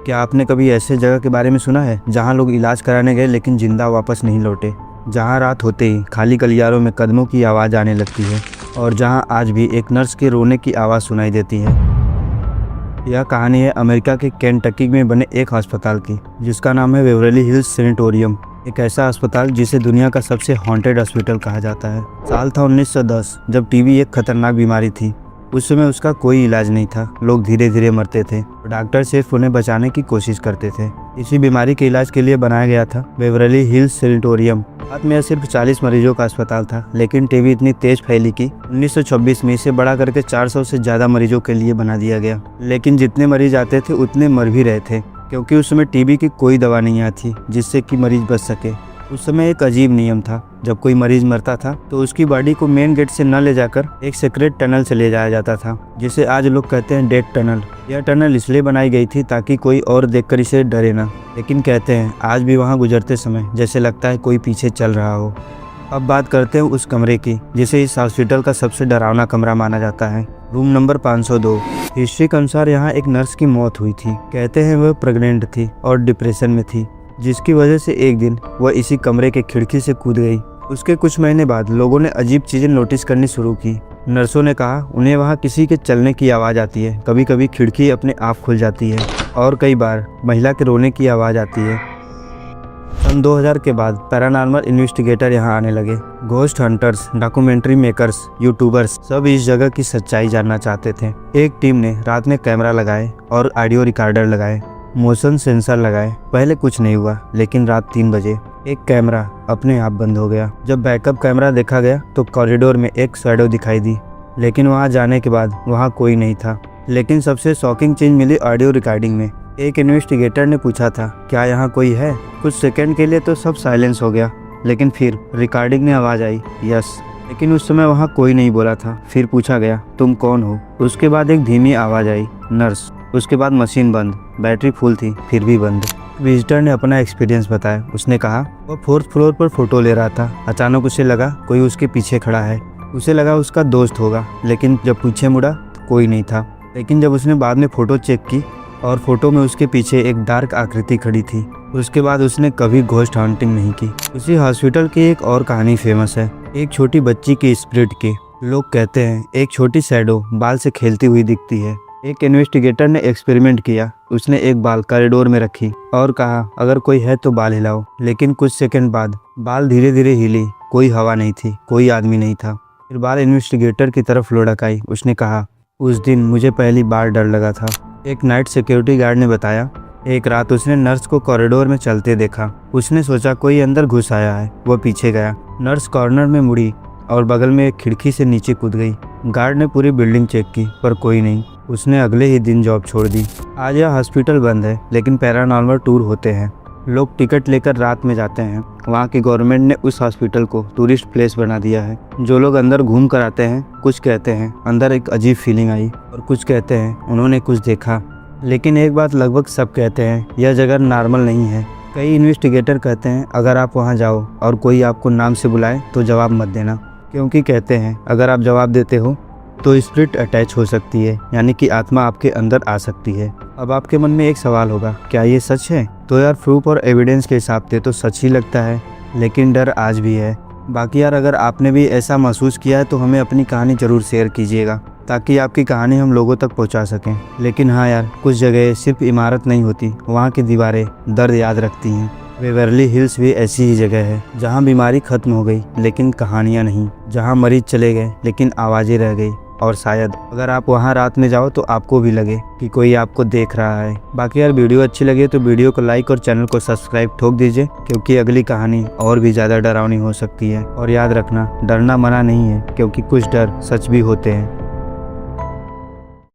क्या आपने कभी ऐसे जगह के बारे में सुना है जहां लोग इलाज कराने गए लेकिन जिंदा वापस नहीं लौटे, जहां रात होते ही खाली गलियारों में कदमों की आवाज़ आने लगती है और जहां आज भी एक नर्स के रोने की आवाज़ सुनाई देती है। यह कहानी है अमेरिका के केंटकी में बने एक अस्पताल की, जिसका नाम है बेवरली हिल्स सैनिटोरियम। एक ऐसा अस्पताल जिसे दुनिया का सबसे हॉन्टेड हॉस्पिटल कहा जाता है। साल था 1910, जब टीबी एक खतरनाक बीमारी थी। उस समय उसका कोई इलाज नहीं था, लोग धीरे धीरे मरते थे। डॉक्टर सिर्फ उन्हें बचाने की कोशिश करते थे। इसी बीमारी के इलाज के लिए बनाया गया था बेवरली हिल्स सैनिटोरियम। बाद में यह सिर्फ 40 मरीजों का अस्पताल था, लेकिन टीबी इतनी तेज फैली कि 1926 में इसे बढ़ा करके 400 से ज़्यादा मरीजों के लिए बना दिया गया। लेकिन जितने मरीज आते थे उतने मर भी रहे थे, क्योंकि उस समय टीबी की कोई दवा नहीं आई थी जिससे कि मरीज बच सके। उस समय एक अजीब नियम था, जब कोई मरीज मरता था तो उसकी बॉडी को मेन गेट से न ले जाकर एक सीक्रेट टनल से ले जाया जाता था, जिसे आज लोग कहते हैं डेथ टनल। यह टनल इसलिए बनाई गई थी ताकि कोई और देखकर इसे डरे ना, लेकिन कहते हैं आज भी वहां गुजरते समय जैसे लगता है कोई पीछे चल रहा हो। अब बात करते हैं उस कमरे की जिसे इस हॉस्पिटल का सबसे डरावना कमरा माना जाता है, रूम नंबर 502। हिस्ट्री के अनुसार यहाँ एक नर्स की मौत हुई थी। कहते हैं वह प्रेग्नेंट थी और डिप्रेशन में थी, जिसकी वजह से एक दिन वह इसी कमरे के खिड़की से कूद गई। उसके कुछ महीने बाद लोगों ने अजीब चीजें नोटिस करनी शुरू की। नर्सों ने कहा उन्हें वहाँ किसी के चलने की आवाज़ आती है, कभी कभी खिड़की अपने आप खुल जाती है और कई बार महिला के रोने की आवाज़ आती है। सन 2000 के बाद पैरानॉर्मल इन्वेस्टिगेटर यहाँ आने लगे। Ghost hunters, documentary makers, YouTubers सब इस जगह की सच्चाई जानना चाहते थे। एक टीम ने रात में कैमरा लगाए और ऑडियो रिकॉर्डर लगाए, मोशन सेंसर लगाए। पहले कुछ नहीं हुआ, लेकिन रात 3 बजे एक कैमरा अपने आप बंद हो गया। जब बैकअप कैमरा देखा गया तो कॉरिडोर में एक शैडो दिखाई दी, लेकिन वहां जाने के बाद वहां कोई नहीं था। लेकिन सबसे शॉकिंग चीज मिली ऑडियो रिकॉर्डिंग में। एक इन्वेस्टिगेटर ने पूछा था क्या यहाँ कोई है। कुछ सेकंड के लिए तो सब साइलेंस हो गया, लेकिन फिर रिकॉर्डिंग में आवाज़ आई यस, लेकिन उस समय वहाँ कोई नहीं बोला था। फिर पूछा गया तुम कौन हो। उसके बाद एक धीमी आवाज़ आई नर्स। उसके बाद मशीन बंद। बैटरी फुल थी फिर भी बंद। विजिटर ने अपना एक्सपीरियंस बताया। उसने कहा वह 4th फ्लोर पर फोटो ले रहा था। अचानक उसे लगा कोई उसके पीछे खड़ा है। उसे लगा उसका दोस्त होगा, लेकिन जब पीछे मुड़ा तो कोई नहीं था। लेकिन जब उसने बाद में फ़ोटो चेक की और फोटो में उसके पीछे एक डार्क आकृति खड़ी थी। उसके बाद उसने कभी घोस्ट हॉन्टिंग नहीं की। उसी हॉस्पिटल की एक और कहानी फेमस है, एक छोटी बच्ची की स्पिरिट की। लोग कहते हैं एक छोटी शैडो बाल से खेलती हुई दिखती है। एक इन्वेस्टिगेटर ने एक्सपेरिमेंट किया। उसने एक बाल कॉरिडोर में रखी और कहा अगर कोई है तो बाल हिलाओ। लेकिन कुछ सेकंड बाद बाल धीरे धीरे हिली। कोई हवा नहीं थी, कोई आदमी नहीं था। फिर बाल इन्वेस्टिगेटर की तरफ लुढ़क आई। उसने कहा उस दिन मुझे पहली बार डर लगा था। एक नाइट सिक्योरिटी गार्ड ने बताया एक रात उसने नर्स को कॉरिडोर में चलते देखा। उसने सोचा कोई अंदर घुस आया है। वह पीछे गया। नर्स कॉर्नर में मुड़ी और बगल में एक खिड़की से नीचे कूद गई। गार्ड ने पूरी बिल्डिंग चेक की पर कोई नहीं। उसने अगले ही दिन जॉब छोड़ दी। आज यह हॉस्पिटल बंद है, लेकिन पैरानॉर्मल टूर होते हैं। लोग टिकट लेकर रात में जाते हैं। वहाँ की गवर्नमेंट ने उस हॉस्पिटल को टूरिस्ट प्लेस बना दिया है। जो लोग अंदर घूम कर आते हैं, कुछ कहते हैं अंदर एक अजीब फीलिंग आई और कुछ कहते हैं उन्होंने कुछ देखा। लेकिन एक बात लगभग सब कहते हैं, यह जगह नॉर्मल नहीं है। कई इन्वेस्टिगेटर कहते हैं अगर आप वहाँ जाओ और कोई आपको नाम से बुलाए तो जवाब मत देना, क्योंकि कहते हैं अगर आप जवाब देते हो तो स्पिरिट अटैच हो सकती है, यानी कि आत्मा आपके अंदर आ सकती है। अब आपके मन में एक सवाल होगा क्या ये सच है? तो यार प्रूफ और एविडेंस के हिसाब से तो सच ही लगता है, लेकिन डर आज भी है। बाकी यार अगर आपने भी ऐसा महसूस किया है तो हमें अपनी कहानी ज़रूर शेयर कीजिएगा, ताकि आपकी कहानी हम लोगों तक पहुंचा सकें। लेकिन हाँ यार, कुछ जगह सिर्फ इमारत नहीं होती, वहाँ की दीवारें दर्द याद रखती हैं। बेवरली हिल्स भी ऐसी ही जगह है जहाँ बीमारी खत्म हो गई लेकिन कहानियाँ नहीं, जहाँ मरीज चले गए लेकिन आवाज़ें रह गई। और शायद अगर आप वहाँ रात में जाओ तो आपको भी लगे कि कोई आपको देख रहा है। बाकी यार वीडियो अच्छी लगे तो वीडियो को लाइक और चैनल को सब्सक्राइब ठोक दीजिए, क्योंकि अगली कहानी और भी ज़्यादा डरावनी हो सकती है। और याद रखना डरना मना नहीं है, क्योंकि कुछ डर सच भी होते हैं।